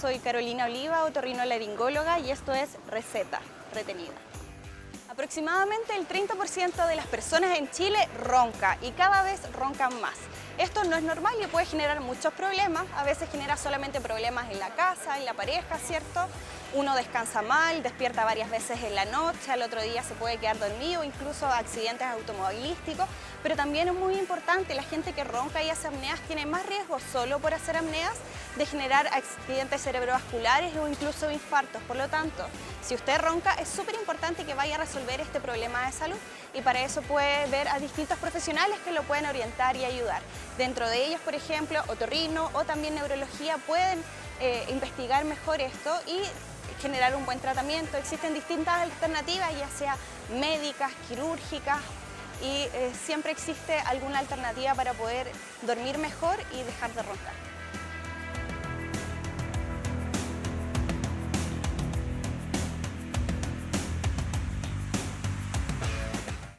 soy Carolina Oliva, otorrinolaringóloga, y esto es Receta Retenida. Aproximadamente el 30% de las personas en Chile ronca y cada vez roncan más. Esto no es normal y puede generar muchos problemas, a veces genera solamente problemas en la casa, en la pareja, ¿cierto? Uno descansa mal, despierta varias veces en la noche, al otro día se puede quedar dormido, incluso accidentes automovilísticos, pero también es muy importante, la gente que ronca y hace apneas tiene más riesgo solo por hacer apneas de generar accidentes cerebrovasculares o incluso infartos. Por lo tanto, si usted ronca, es súper importante que vaya a resolver este problema de salud y para eso puede ver a distintos profesionales que lo pueden orientar y ayudar. Dentro de ellos, por ejemplo, otorrino o también neurología pueden investigar mejor esto y generar un buen tratamiento. Existen distintas alternativas, ya sea médicas, quirúrgicas, y siempre existe alguna alternativa para poder dormir mejor y dejar de roncar.